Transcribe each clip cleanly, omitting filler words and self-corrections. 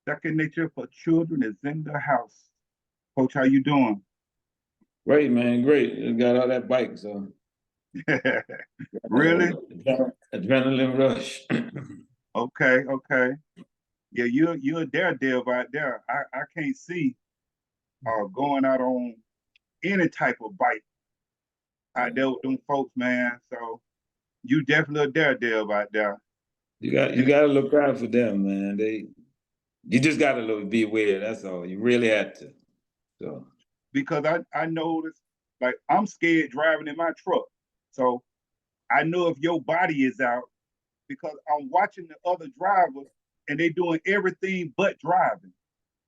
Second nature for children is in the house. Coach, how you doing? Great, man, great. You got all that bike, so Really? adrenaline rush. Okay, okay. Yeah, you're a daredevil out there. I can't see going out on any type of bike out there with them folks, man. So you definitely a daredevil out there. You got to look out for them, man. You just got to be aware. That's all. You really have to. So Because I noticed like I'm scared driving in my truck. So I know if your body is out because I'm watching the other drivers and they doing everything but driving.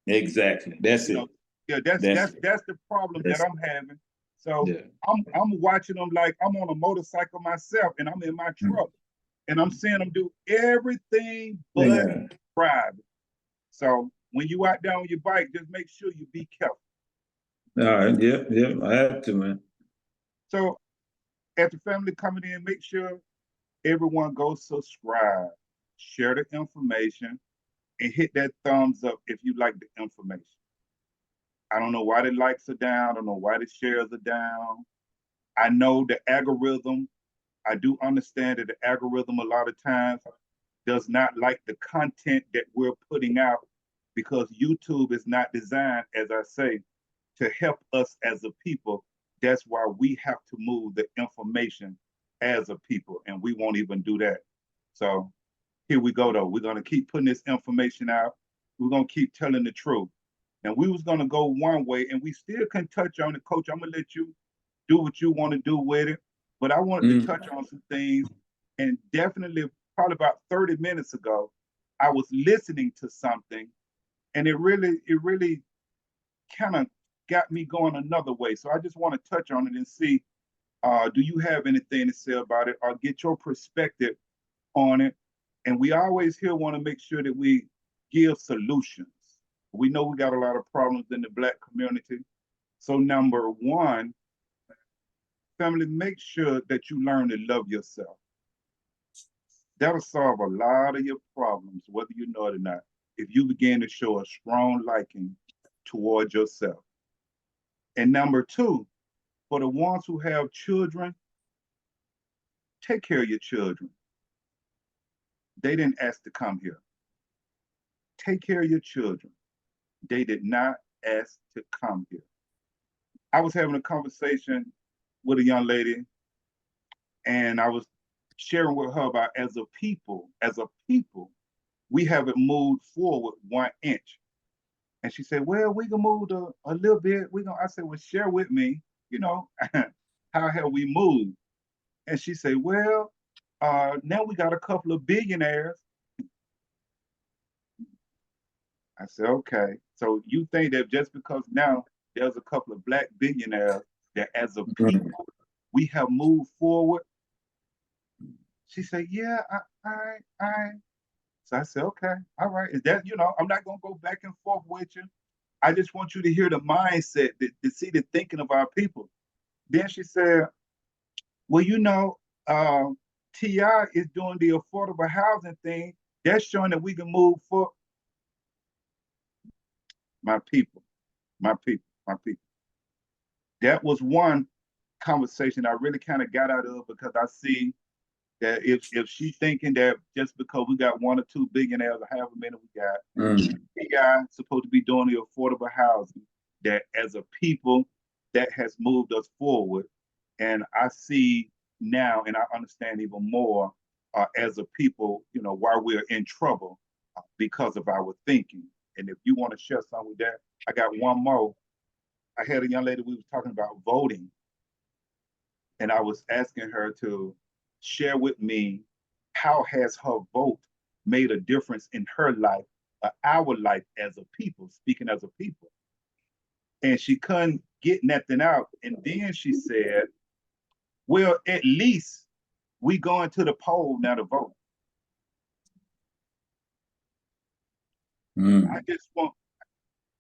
exactly, that's You it. know, yeah, that's That's that's it. that's the problem that That's I'm having. So yeah. I'm watching them like I'm on a motorcycle myself and I'm in my truck and I'm seeing them do everything but Yeah. driving. So when you out there on your bike, just make sure you be careful. All right. Yeah. Yeah. I have to, man. So as the family coming in, make sure everyone go subscribe, share the information, and hit that thumbs up if you like the information. I don't know why the likes are down. I don't know why the shares are down. I know the algorithm. I do understand that the algorithm a lot of times does not like the content that we're putting out because YouTube is not designed, as I say, to help us as a people. That's why we have to move the information as a people, and we won't even do that. So here we go, though. We're going to keep putting this information out. We're going to keep telling the truth. And we was going to go one way, and we still can touch on it. Coach, I'm going to let you do what you want to do with it. But I wanted to touch on some things. And definitely, probably about 30 minutes ago, I was listening to something, and it really kind of got me going another way. So I just want to touch on it and see, do you have anything to say about it or get your perspective on it? And we always here want to make sure that we give solutions. We know we got a lot of problems in the Black community. So number one, family, make sure that you learn to love yourself. That'll solve a lot of your problems, whether you know it or not, if you begin to show a strong liking towards yourself. And number two, for the ones who have children, take care of your children. They didn't ask to come here. Take care of your children. They did not ask to come here. I was having a conversation with a young lady, and I was sharing with her about as a people, we haven't moved forward 1 inch. And she said, well, we can move a little bit. I said, well, share with me, you know, how have we moved? And she said, well, now we got a couple of billionaires. I said, okay. So you think that just because now there's a couple of Black billionaires that as a people, we have moved forward? She said, yeah, I. So I said, okay, all right. Is that, I'm not going to go back and forth with you. I just want you to hear the mindset, to see the thinking of our people. Then she said, well, uh, TI is doing the affordable housing thing. That's showing that we can move for my people, my people, my people. That was one conversation I really kind of got out of because I see that if she's thinking that just because we got one or two billionaires or however many we got, we guys supposed to be doing the affordable housing, that as a people, that has moved us forward. And I see now, and I understand even more as a people, why we're in trouble because of our thinking. And if you want to share something with that, I got one more. I had a young lady, we was talking about voting, and I was asking her to share with me how has her vote made a difference in her life, our life as a people, speaking as a people. And she couldn't get nothing out. And then she said, well, at least we going to the poll now to vote.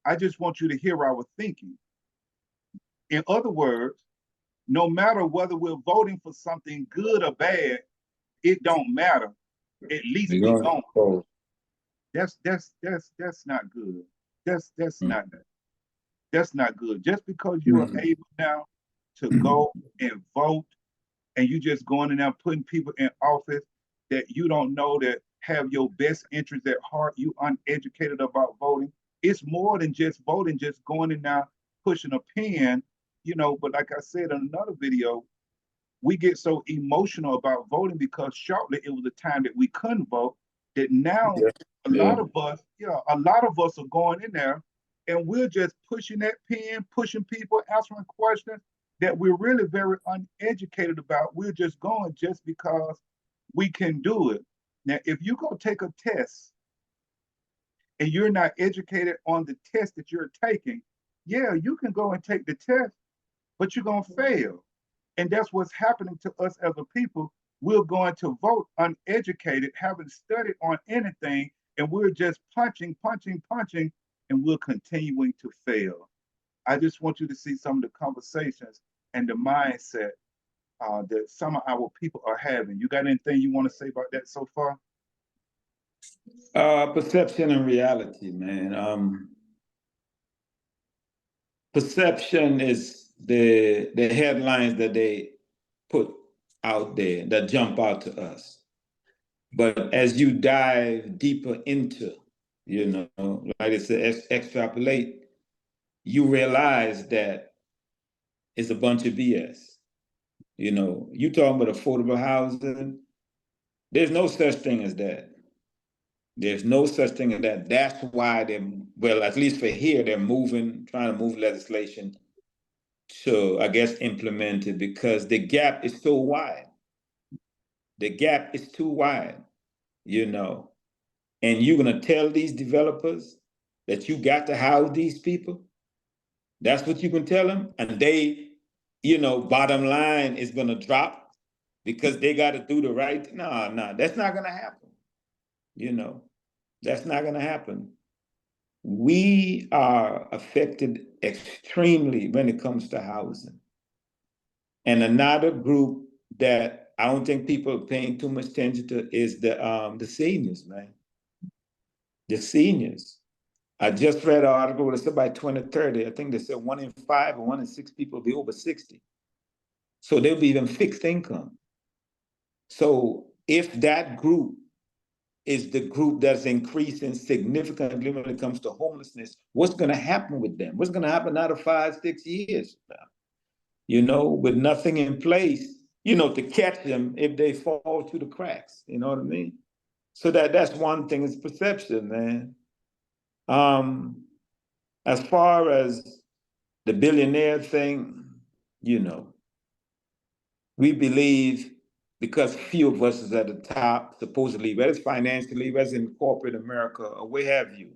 I just want you to hear our thinking. In other words, no matter whether we're voting for something good or bad, it don't matter. At least we going. That's not good. That's not that's not good. Just because you are Mhm. able now to go and vote, and you just going in there putting people in office that you don't know that have your best interest at heart, you uneducated about voting. It's more than just voting, just going in there pushing a pen, but like I said in another video, we get so emotional about voting because shortly it was a time that we couldn't vote, that now Yeah. Yeah. a lot of us are going in there and we're just pushing that pen, pushing people, answering questions that we're really very uneducated about. We're just going just because we can do it. Now, if you go take a test and you're not educated on the test that you're taking, yeah, you can go and take the test, but you're going to fail. And that's what's happening to us as a people. We're going to vote uneducated, haven't studied on anything, and we're just punching, punching, punching, and we're continuing to fail. I just want you to see some of the conversations and the mindset that some of our people are having. You got anything you want to say about that so far? Perception and reality, man. Perception is the headlines that they put out there that jump out to us. But as you dive deeper into, like I said, extrapolate, you realize that it's a bunch of BS. You talking about affordable housing. There's no such thing as that. There's no such thing as that. That's why well, at least for here, they're trying to move legislation to, I guess, implement it because the gap is so wide. The gap is too wide, you know. And you're gonna tell these developers that you got to house these people. That's what you can tell them, and they, bottom line is gonna drop because they got to do the right. No, no, that's not gonna happen. You know, that's not gonna happen. We are affected extremely when it comes to housing. And another group that I don't think people are paying too much attention to is the seniors, man. The seniors. I just read an article that said by 2030, I think they said 1 in 5 or 1 in 6 people will be over 60. So they'll be even fixed income. So if that group is the group that's increasing significantly when it comes to homelessness, what's going to happen with them? What's going to happen out of 5, 6 years now? With nothing in place, to catch them if they fall through the cracks. You know what I mean? So that's one thing is perception, man. Um, as far as the billionaire thing, you know, we believe because few of us is at the top, supposedly, whether it's financially, whether it's in corporate America, or where have you,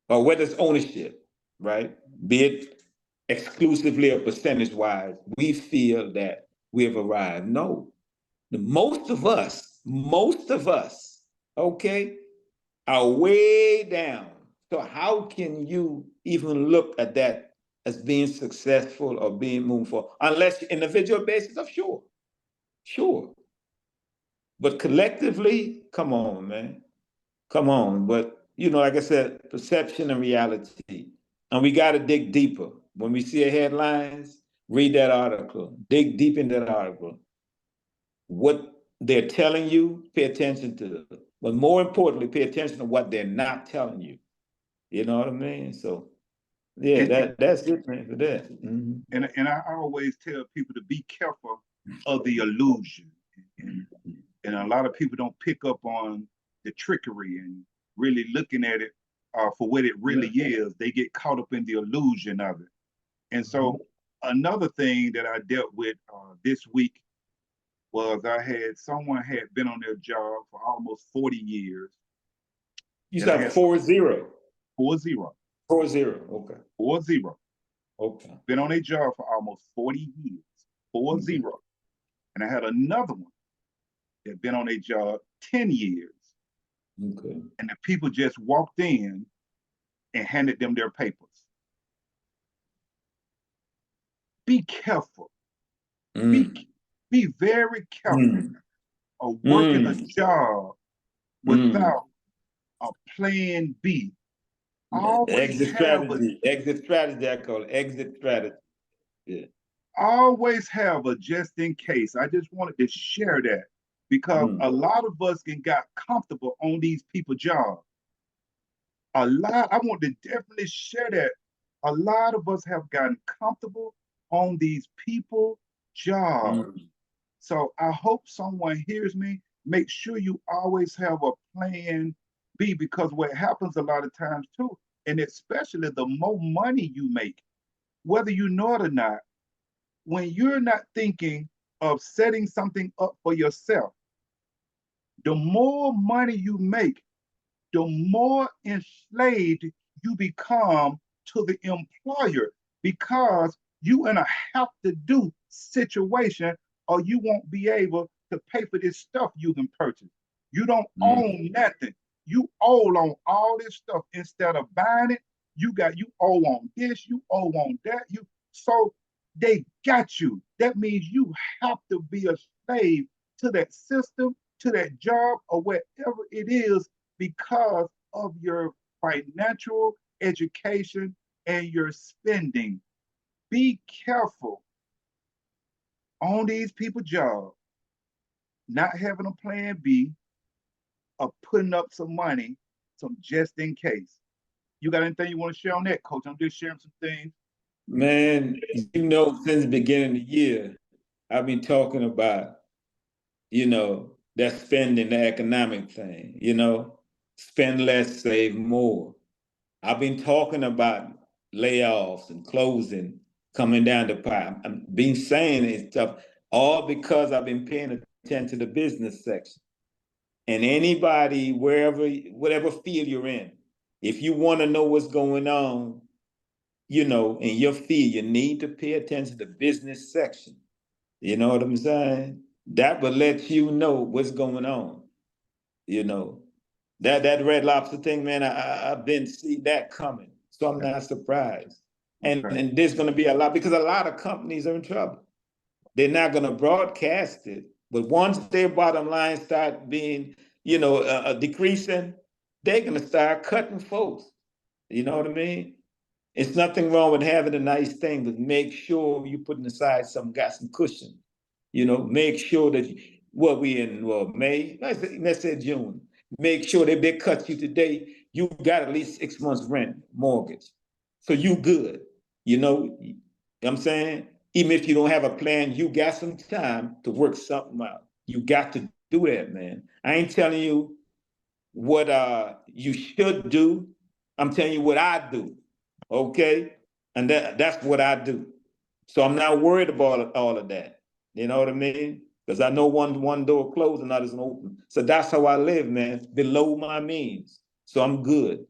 or whether it's ownership, right? Be it exclusively or percentage wise, we feel that we have arrived. No, most of us, okay, are way down. So how can you even look at that as being successful or being moved forward? Unless individual basis of sure. But collectively, come on, man. Come on. But like I said, perception and reality. And we gotta dig deeper. When we see a headlines, read that article, dig deep in that article. What they're telling you, pay attention to. But more importantly, pay attention to what they're not telling you. You know what I mean? So yeah, And that's it, man, for that. Mm-hmm. and I always tell people to be careful of the illusion. And and a lot of people don't pick up on the trickery and really looking at it for what it really is. They get caught up in the illusion of it. And so another thing that I dealt with this week was I had someone had been on their job for almost 40 years. You And I said had 40. 40, 40. Okay. 40, Okay. been on a job for almost 40 years, 40. Okay. And I had another one that been on a job 10 years. Okay. And the people just walked in and handed them their papers. Be careful. Be Mm. be very careful Mm. of working a Mm. job Mm. without a plan B. Always have a exit strategy, I call it exit strategy. Yeah. always have a just in case. I just wanted to share that because Mm. a lot of us can got comfortable on these people jobs. A lot, I want to definitely share that. A lot of us have gotten comfortable on these people jobs. Mm. So I hope someone hears me. Make sure you always have a plan B because what happens a lot of times too, and especially the more money you make, whether you know it or not, when you're not thinking of setting something up for yourself, the more money you make, the more enslaved you become to the employer because you in a have to do situation or you won't be able to pay for this stuff you can purchase. You don't Mm. own nothing. You owe on all this stuff instead of buying it. You owe on this, you owe on that. So they got you. That means you have to be a slave to that system, to that job, or whatever it is because of your financial education and your spending. Be careful on these people jobs, not having a plan B, of putting up some money, some just in case. You got anything you want to share on that, Coach? I'm just sharing some things. Man, since the beginning of the year, I've been talking about, that spending the economic thing, spend less, save more. I've been talking about layoffs and closing coming down the pipe. I've been saying it stuff all because I've been paying attention to the business section. And anybody, wherever, whatever field you're in, if you want to know what's going on, in your field, you need to pay attention to the business section. You know what I'm saying? That will let you know what's going on. You know, that Red Lobster thing, man, I've been see that coming, so I'm Okay. not surprised. And Okay. and there's going to be a lot because a lot of companies are in trouble. They're not going to broadcast it, but once their bottom line start being, decreasing, they're going to start cutting folks. You know what I mean? It's nothing wrong with having a nice thing, but make sure you're putting aside got some cushion. Make sure that what we in May, let's say June. Make sure that they cut you today. You got at least 6 months rent mortgage, so you good. You know, I'm saying even if you don't have a plan, you got some time to work something out. You got to do that, man. I ain't telling you what you should do. I'm telling you what I do. Okay? And that's what I do. So I'm not worried about all of that. You know what I mean? Because I know one door closed and others open. So that's how I live, man, below my means. So I'm good.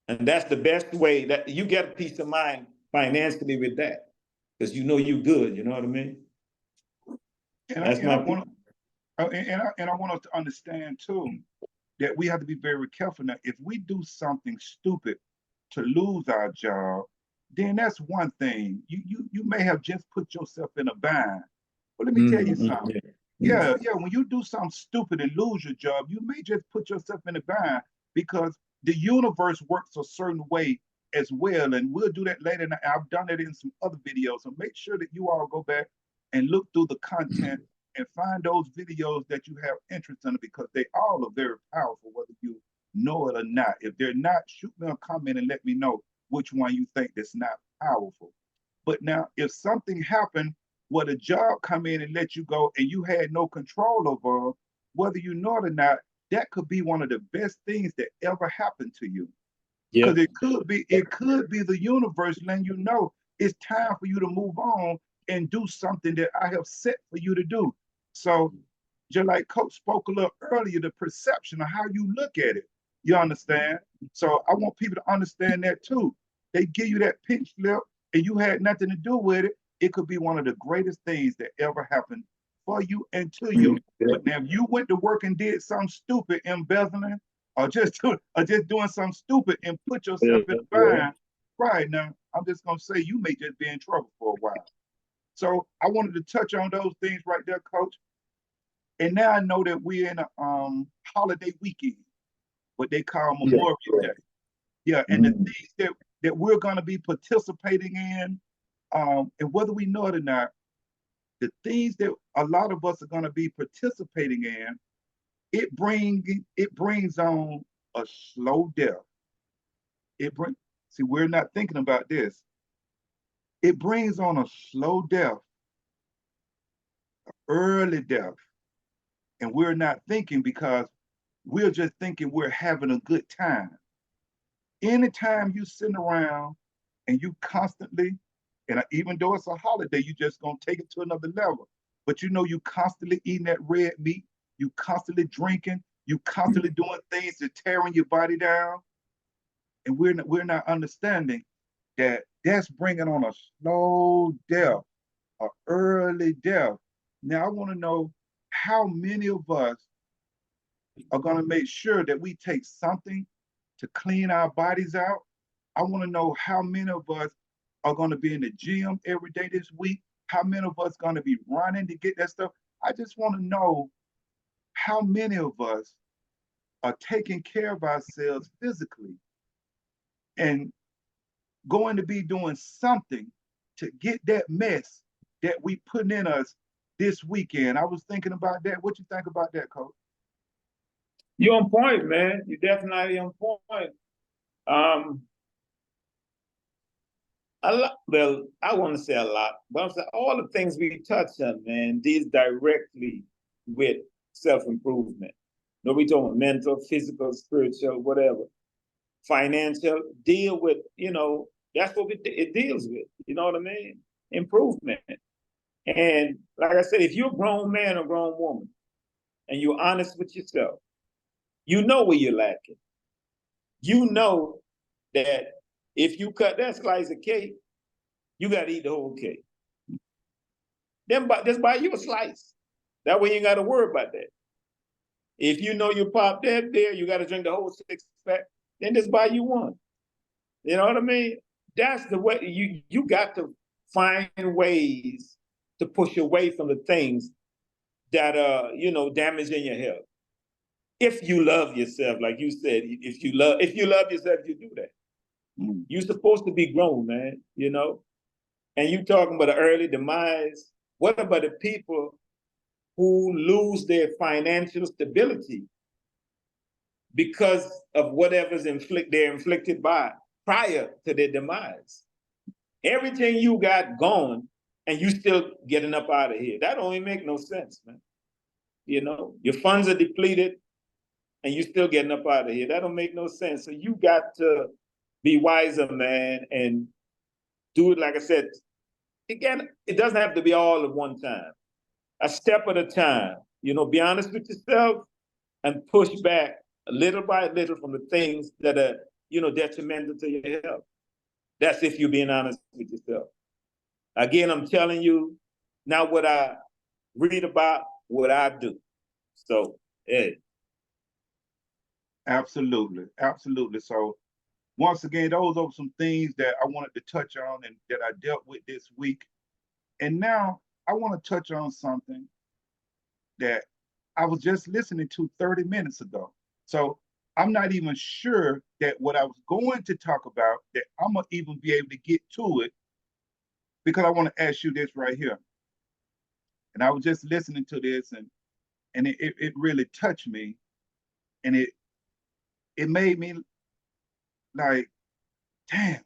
And that's the best way that you get peace of mind financially with that. Because you know you good, you know what I mean? And I, That's and I my want and I want us to understand too that we have to be very careful now. If we do something stupid to lose our job, then that's one thing. You may have just put yourself in a bind. But let me tell you mm-hmm. something. Yeah. Yeah. When you do something stupid and lose your job, you may just put yourself in a bind because the universe works a certain way as well. And we'll do that later. And I've done it in some other videos. So make sure that you all go back and look through the content and find those videos that you have interest in because they all are very powerful, whether you know it or not. If they're not, shoot me a comment and let me know which one you think that's not powerful. But now, if something happened where the job come in and let you go and you had no control over, whether you know it or not, that could be one of the best things that ever happened to you. Yeah. Because it could be the universe letting you know it's time for you to move on and do something that I have set for you to do. So just like Coach spoke a little earlier, the perception of how you look at it. You understand? So I want people to understand that too. They give you that pink slip and you had nothing to do with it. It could be one of the greatest things that ever happened for you and to you. Yeah. But now if you went to work and did something stupid, embezzling, or just doing something stupid and put yourself in a Yeah. bind, right now, I'm just gonna say you may just be in trouble for a while. So I wanted to touch on those things right there, Coach. And now I know that we're in a holiday weekend. what they call Yeah. Memorial Day. Yeah, and the things that we're going to be participating in, and whether we know it or not, the things that a lot of us are going to be participating in, it brings on a slow death. It brings See, we're not thinking about this. It brings on a slow death, early death, and we're not thinking because we're just thinking we're having a good time. Anytime you sitting around and you constantly, and even though it's a holiday, you just gonna take it to another level. But you know, you constantly eating that red meat, you constantly drinking, you constantly doing things that tearing your body down, and we're not understanding that that's bringing on a slow death, a early death. Now I want to know how many of us are going to make sure that we take something to clean our bodies out. I want to know how many of us are going to be in the gym every day this week. How many of us going to be running to get that stuff? I just want to know how many of us are taking care of ourselves physically and going to be doing something to get that mess that we putting in us this weekend. I was thinking about that. What you think about that, Coach? You're on point, man. You're definitely on point. A lot, well, I want to say a lot, but I'm saying all the things we touched on, man, these directly with self-improvement. No, we talking mental, physical, spiritual, whatever. Financial, deal with, that's what it deals with. You know what I mean? Improvement. And like I said, if you're a grown man or grown woman and you're honest with yourself, you know where you're lacking. You know that if you cut that slice of cake, you got to eat the whole cake. Then just buy you a slice. That way you ain't got to worry about that. If you know you pop that beer, you got to drink the whole six pack, then just buy you one. You know what I mean? That's the way you got to find ways to push away from the things that are, damaging your health. If you love yourself, like you said, if you love yourself, you do that. You're supposed to be grown, man, And you talking about the early demise. What about the people who lose their financial stability because of whatever's they're inflicted by prior to their demise? Everything you got gone and you still getting up out of here. That don't even make no sense, man. Your funds are depleted and you still getting up out of here. That don't make no sense. So you got to be wiser, man, and do it, like I said. Again, it doesn't have to be all at one time. A step at a time. Be honest with yourself and push back little by little from the things that are, detrimental to your health. That's if you're being honest with yourself. Again, I'm telling you, not what I read about, what I do. So, hey. Absolutely. Absolutely. So once again, those are some things that I wanted to touch on and that I dealt with this week. And now I want to touch on something that I was just listening to 30 minutes ago. So I'm not even sure that what I was going to talk about, that I'm going to even be able to get to it, because I want to ask you this right here. And I was just listening to this, and it really touched me. And it made me like, damn,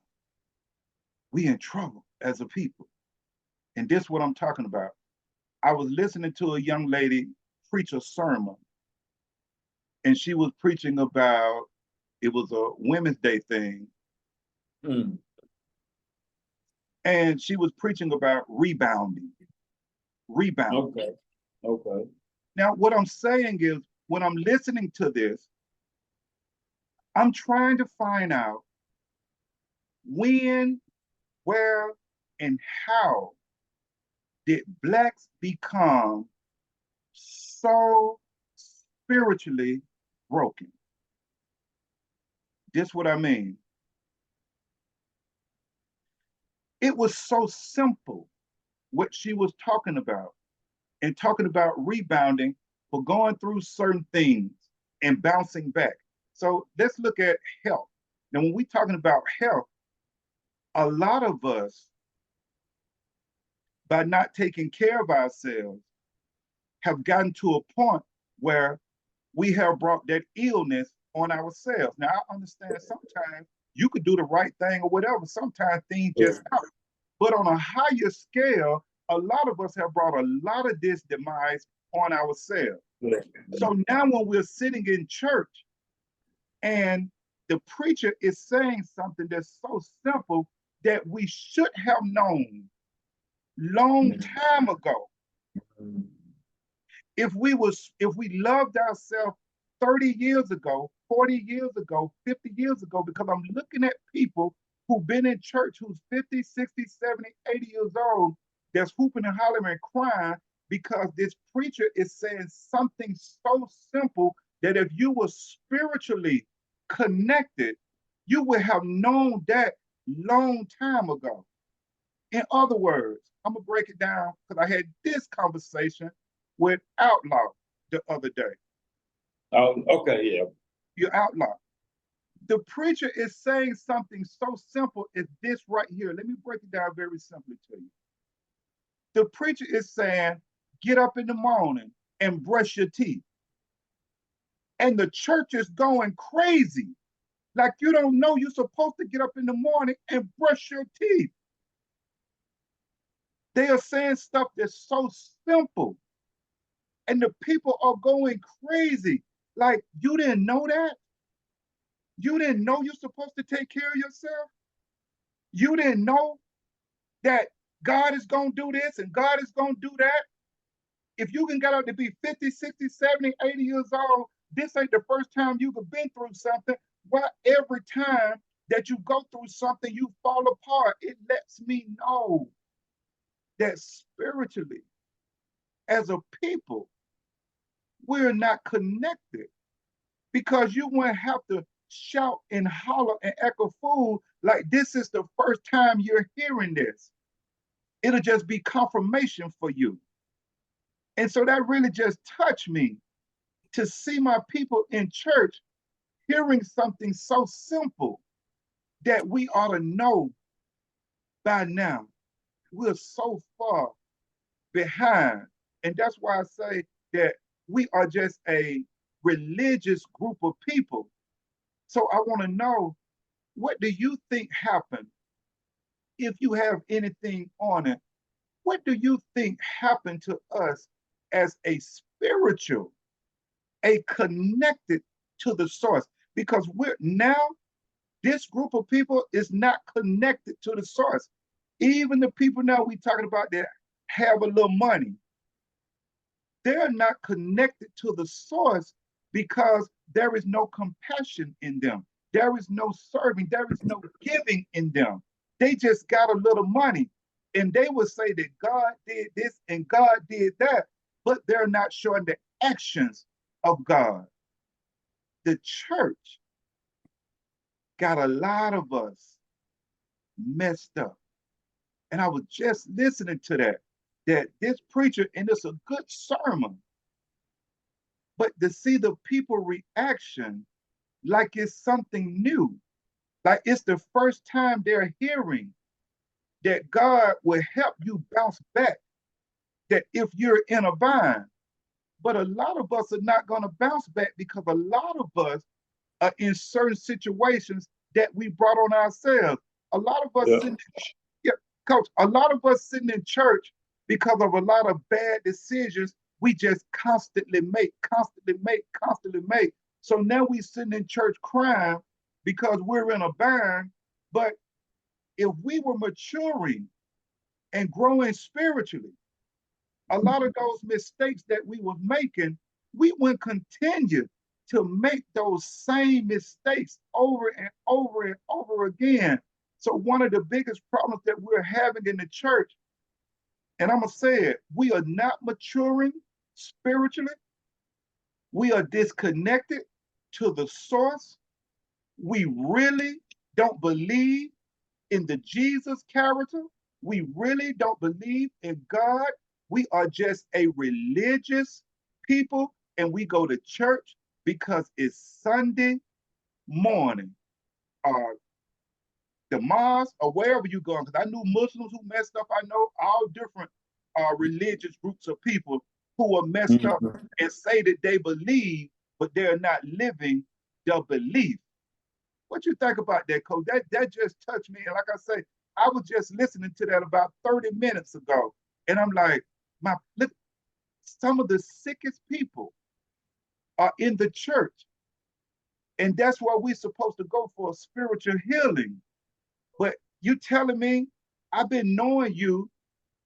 we in trouble as a people. And this is what I'm talking about. I was listening to a young lady preach a sermon, and she was preaching about, it was a Women's Day thing. And she was preaching about rebounding. Okay. Now, what I'm saying is, when I'm listening to this, I'm trying to find out when, where, and how did Blacks become so spiritually broken? This is what I mean. It was so simple what she was talking about, and talking about rebounding for going through certain things and bouncing back. So let's look at health. Now, when we're talking about health, a lot of us, by not taking care of ourselves, have gotten to a point where we have brought that illness on ourselves. Now, I understand sometimes you could do the right thing or whatever. Sometimes things just happen. But on a higher scale, a lot of us have brought a lot of this demise on ourselves. So now when we're sitting in church and the preacher is saying something that's so simple that we should have known long time ago, if we loved ourselves 30 years ago, 40 years ago, 50 years ago, because I'm looking at people who've been in church who's 50, 60, 70, 80 years old, that's hooping and hollering and crying because this preacher is saying something so simple that if you were spiritually connected, you would have known that long time ago. In other words, I'm gonna break it down because I had this conversation with Outlaw the other day. Okay, yeah. You Outlaw. The preacher is saying something so simple as this right here. Let me break it down very simply to you. The preacher is saying, get up in the morning and brush your teeth. And the church is going crazy. Like you don't know you're supposed to get up in the morning and brush your teeth. They are saying stuff that's so simple. And the people are going crazy. Like, you didn't know that? You didn't know you're supposed to take care of yourself? You didn't know that God is going to do this and God is going to do that? If you can get out to be 50, 60, 70, 80 years old, this ain't the first time you've been through something. Why every time that you go through something, you fall apart? It lets me know that spiritually, as a people, we're not connected, because you wouldn't have to shout and holler and echo fool like this is the first time you're hearing this. It'll just be confirmation for you. And so that really just touched me to see my people in church hearing something so simple that we ought to know by now. We're so far behind. And that's why I say that we are just a religious group of people. So I want to know, what do you think happened? If you have anything on it, what do you think happened to us as a spiritual, a connected to the source? Because we're now, this group of people is not connected to the source. Even the people now we talking about that have a little money, they're not connected to the source because there is no compassion in them. There is no serving. There is no giving in them. They just got a little money. And they will say that God did this and God did that, but they're not showing the actions of God. The church got a lot of us messed up. And I was just listening to that this preacher, and it's a good sermon, but to see the people reaction like it's something new, like it's the first time they're hearing that God will help you bounce back, that if you're in a bind. But a lot of us are not going to bounce back because a lot of us are in certain situations that we brought on ourselves. A lot of us sitting, yeah, coach, a lot of us sitting in church because of a lot of bad decisions we just constantly make, constantly make, constantly make. So now we sitting in church crying because we're in a bind. But if we were maturing and growing spiritually, a lot of those mistakes that we were making, we wouldn't continue to make those same mistakes over and over and over again. So one of the biggest problems that we're having in the church, and I'm going to say it, we are not maturing spiritually. We are disconnected to the source. We really don't believe in the Jesus character. We really don't believe in God. We are just a religious people, and we go to church because it's Sunday morning, uh, the mosque or wherever you going, because I knew Muslims who messed up. I know all different religious groups of people who are messed up Mhm. and say that they believe, but they're not living the belief. What you think about that, Coach? That just touched me. And like I say, I was just listening to that about 30 minutes ago. And I'm like, my look, some of the sickest people are in the church. And that's why we're supposed to go for a spiritual healing. But you telling me I've been knowing you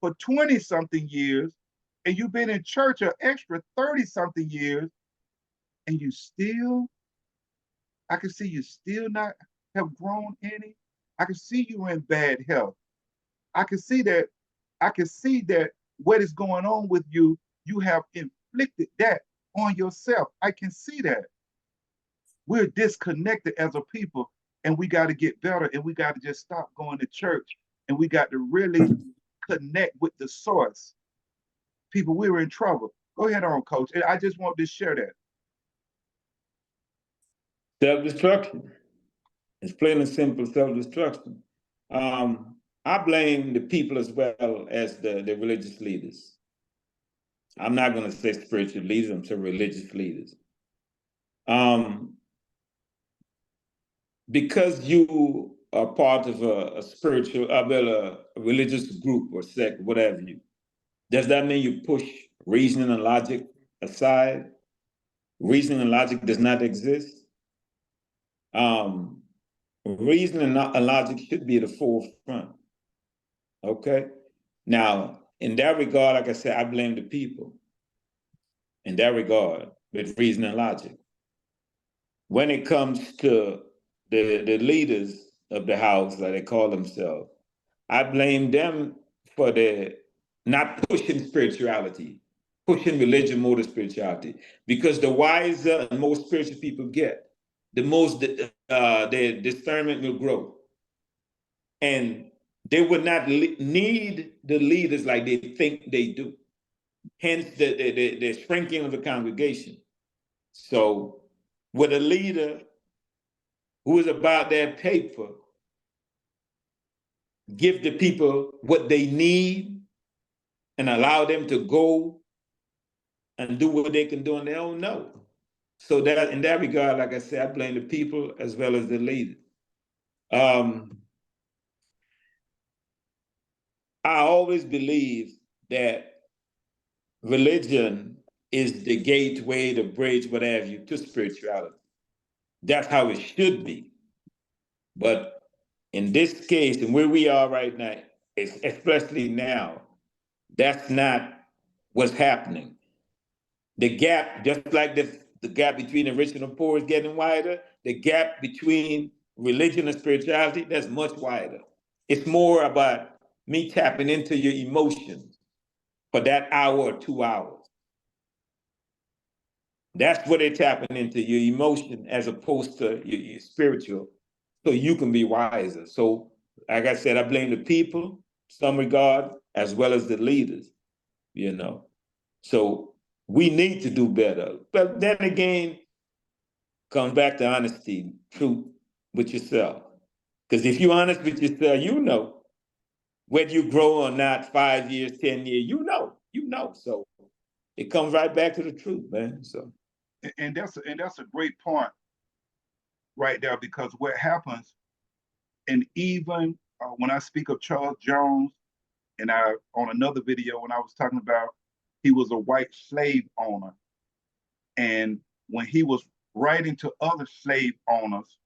for 20 something years, and you've been in church an extra 30 something years, and you still, I can see you still not have grown any. I can see you in bad health. I can see that, I can see that what is going on with you, you have inflicted that on yourself. I can see that. We're disconnected as a people, and we got to get better, and we got to just stop going to church, and we got to really connect with the source. People, we were in trouble. Go ahead on, Coach. And I just want to share that. Self-destruction. It's plain and simple self-destruction. I blame the people as well as the religious leaders. I'm not going to say spiritual leaders, I'm saying religious leaders. Um, because you are part of a spiritual, well, a religious group or sect, whatever you, does that mean you push reasoning and logic aside? Reasoning and logic does not exist. Um, Reasoning and logic should be at the forefront. Okay. Now, in that regard, like I said, I blame the people in that regard with reason and logic. When it comes to the leaders of the house, like they call themselves, I blame them for the not pushing spirituality, pushing religion more to spirituality. Because the wiser and more spiritual people get, the most their discernment will grow. And they would not need the leaders like they think they do. Hence the shrinking of the congregation. So with a leader who is about their paper, give the people what they need and allow them to go and do what they can do on their own, no. So that in that regard, like I said, I blame the people as well as the leaders. Um, I always believe that religion is the gateway, the bridge, whatever you, to spirituality. That's how it should be. But in this case, and where we are right now, especially now, that's not what's happening. The gap, just like the gap between the rich and the poor is getting wider, the gap between religion and spirituality, that's much wider. It's more about me tapping into your emotions for that hour or 2 hours. That's what they're tapping into, your emotion as opposed to your spiritual, so you can be wiser. So, like I said, I blame the people, some regard, as well as the leaders, you know. So we need to do better. But then again, comes back to honesty, truth with yourself. Because if you're honest with yourself, you know whether you grow or not, 5 years, 10 years, you know. So it comes right back to the truth, man. So And that's a great point right there, because what happens, and even when I speak of Charles Jones, and I on another video when I was talking about he was a white slave owner, and when he was writing to other slave owners,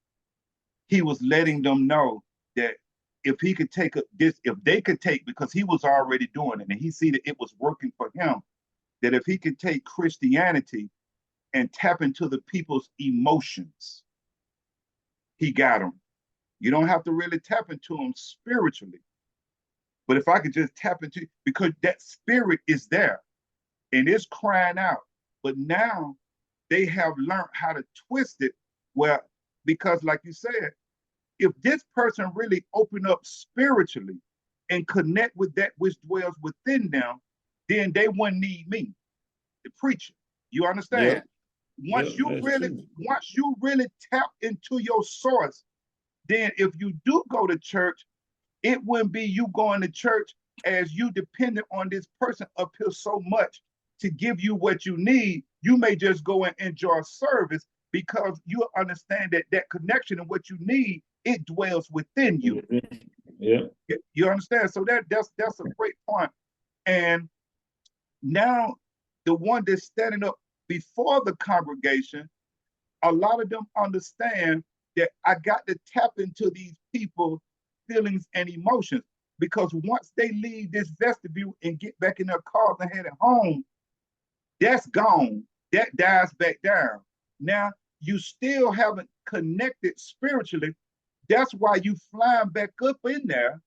he was letting them know that if he could take this, if they could take, because he was already doing it, and he see that it was working for him, that if he could take Christianity and tap into the people's emotions, he got them. You don't have to really tap into them spiritually, but if I could just tap into, because that spirit is there and it's crying out. But now they have learned how to twist it, where, because like you said, if this person really open up spiritually and connect with that which dwells within them, then they wouldn't need me, the preacher. You yeah, understand? Yep, that's true. once you really tap into your source, then if you do go to church, it wouldn't be you going to church as you dependent on this person up here so much to give you what you need. You may just go and enjoy service because you understand that that connection and what you need, it dwells within you. Yeah. You understand? So that's a great point. And now the one that's standing up before the congregation, a lot of them understand that I got to tap into these people's feelings and emotions, because once they leave this vestibule and get back in their cars and head home, that's gone. That dies back down. Now you still haven't connected spiritually. That's why you flying back up in there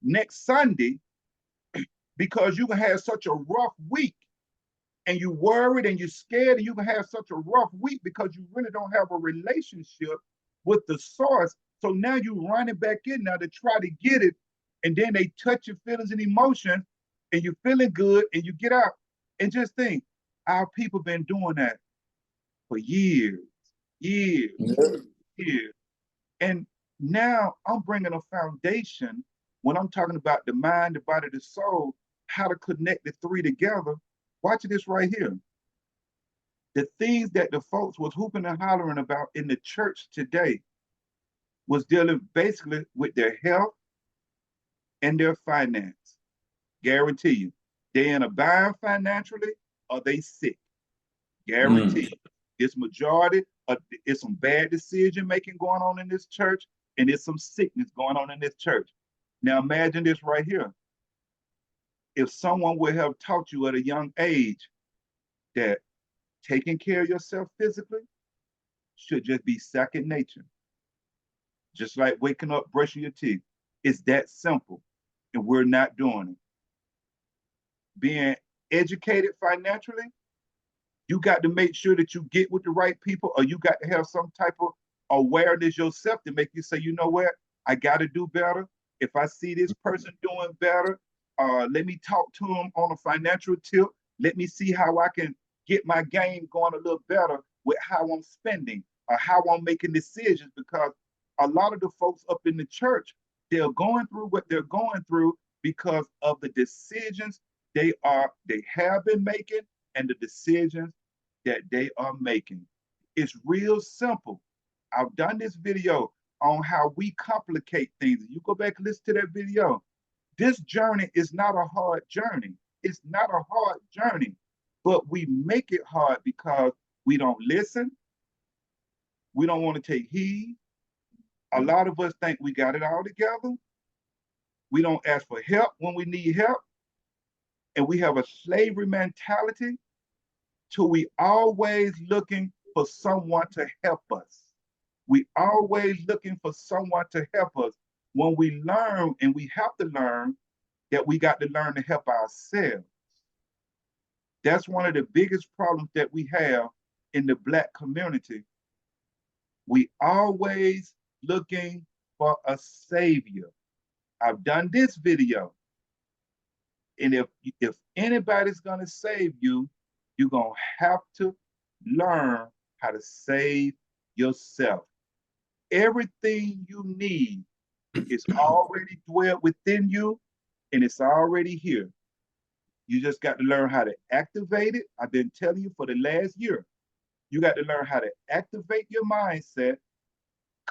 next Sunday, because you can have such a rough week and you worried and you're scared, and you can have such a rough week because you really don't have a relationship with the source. So now you're running back in now to try to get it, and then they touch your feelings and emotions, and you're feeling good, and you get out. And just think, our people been doing that for years, years, Yeah. years. And now I'm bringing a foundation when I'm talking about the mind, the body, the soul, how to connect the three together. Watch this right here. The things that the folks was hooping and hollering about in the church today was dealing basically with their health and their finance. Guarantee you, they in a bind financially or they sick. Guarantee you. It's majority of it's some bad decision making going on in this church, and there's some sickness going on in this church. Now imagine this right here. If someone would have taught you at a young age that taking care of yourself physically should just be second nature, just like waking up, brushing your teeth. It's that simple, and we're not doing it. Being educated financially, you got to make sure that you get with the right people, or you got to have some type of awareness yourself to make you say, you know what, I got to do better. If I see this person doing better, let me talk to them on a financial tip. Let me see how I can get my game going a little better with how I'm spending or how I'm making decisions, because a lot of the folks up in the church, they're going through what they're going through because of the decisions they have been making and the decisions that they are making. It's real simple. I've done this video on how we complicate things. You go back and listen to that video. This journey is not a hard journey. It's not a hard journey, but we make it hard because we don't listen. We don't want to take heed. A lot of us think we got it all together. We don't ask for help when we need help. And we have a slavery mentality to we always looking for someone to help us. We always looking for someone to help us, when we learn, and we have to learn, that we got to learn to help ourselves. That's one of the biggest problems that we have in the Black community. We always looking for a savior. I've done this video. And if anybody's gonna save you, you're gonna have to learn how to save yourself. Everything you need is already dwelt within you, and it's already here. You just got to learn how to activate it. I've been telling you for the last year. You got to learn how to activate your mindset,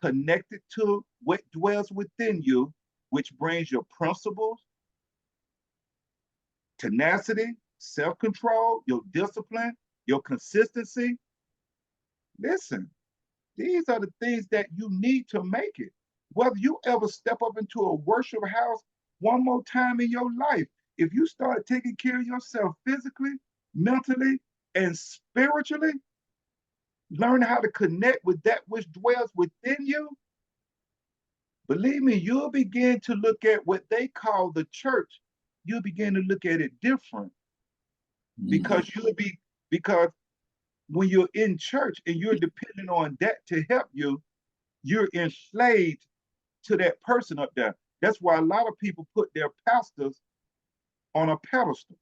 connect it to what dwells within you, which brings your principles, tenacity, self-control, your discipline, your consistency. Listen, these are the things that you need to make it. Whether you ever step up into a worship house one more time in your life, if you start taking care of yourself physically, mentally, and spiritually, learn how to connect with that which dwells within you, believe me, you'll begin to look at what they call the church. You'll begin to look at it different, because because when you're in church and you're depending on that to help you, you're enslaved to that person up there. That's why a lot of people put their pastors on a pedestal.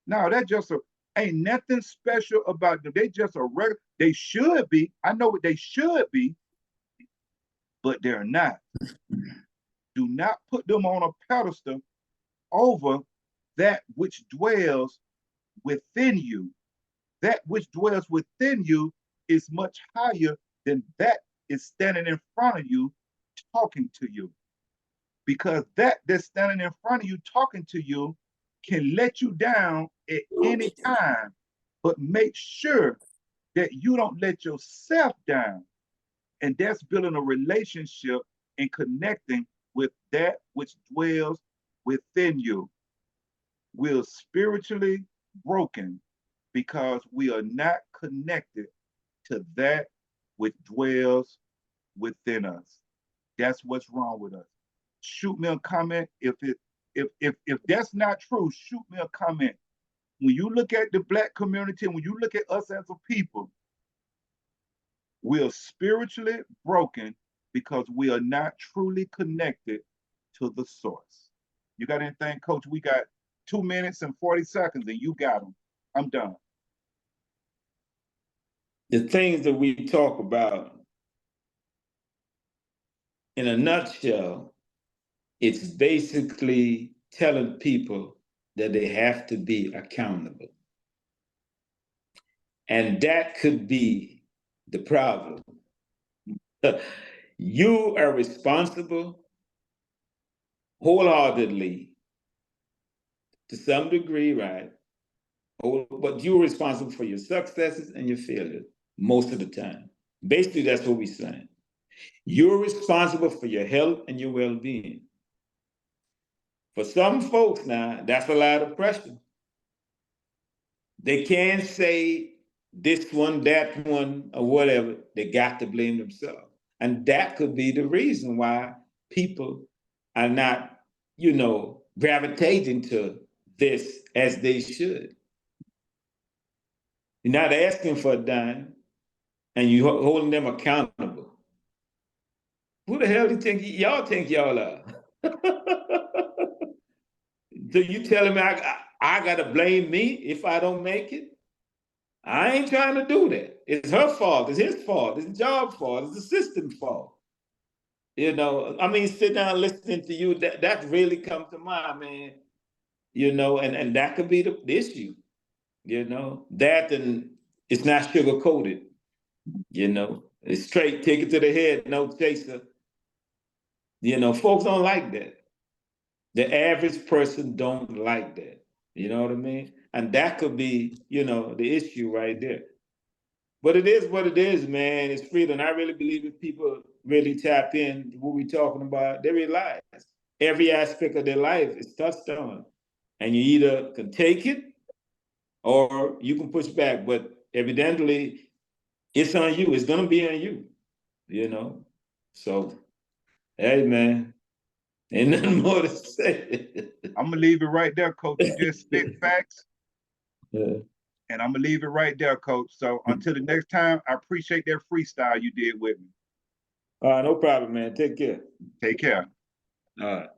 Now, Ain't nothing special about them. They just a regular. They should be. I know what they should be, but they're not. Do not put them on a pedestal over that which dwells within you. That which dwells within you is much higher than that is standing in front of you talking to you. Because that that's standing in front of you talking to you can let you down at any time, but make sure that you don't let yourself down. And that's building a relationship and connecting with that which dwells within you. We're spiritually broken because we are not connected to that which dwells within us. That's what's wrong with us. Shoot me a comment if that's not true. Shoot me a comment. When you look at the Black community, when you look at us as a people, we are spiritually broken because we are not truly connected to the source. You got anything, Coach? We got 2 minutes and 40 seconds, and you got them. I'm done. The things that we talk about, in a nutshell, it's basically telling people that they have to be accountable. And that could be the problem. You are responsible wholeheartedly, to some degree, right? But you're responsible for your successes and your failures most of the time. Basically, that's what we're saying. You're responsible for your health and your well-being. For some folks now, that's a lot of pressure. They can't say this one, that one, or whatever. They got to blame themselves. And that could be the reason why people are not, gravitating to this as they should. You're not asking for a dime, and you holding them accountable. Who the hell do you think y'all are? So you telling me I gotta blame me if I don't make it? I ain't trying to do that. It's her fault. It's his fault. It's the job's fault. It's the system's fault. Sit down listening to you, that really comes to mind, man. And that could be the issue. That, and it's not sugar coated. It's straight, take it to the head, no chaser. Folks don't like that. The average person don't like that. You know what I mean? And that could be, the issue right there. But it is what it is, man. It's freedom. I really believe if people really tap in to what we're talking about, they realize every aspect of their life is touched on. And you either can take it or you can push back. But evidently, it's on you. It's going to be on you, So, hey, man, ain't nothing more to say. I'm going to leave it right there, Coach. You just spit facts. Yeah. And I'm going to leave it right there, Coach. So until the next time, I appreciate that freestyle you did with me. All right, no problem, man. Take care. Take care. All right.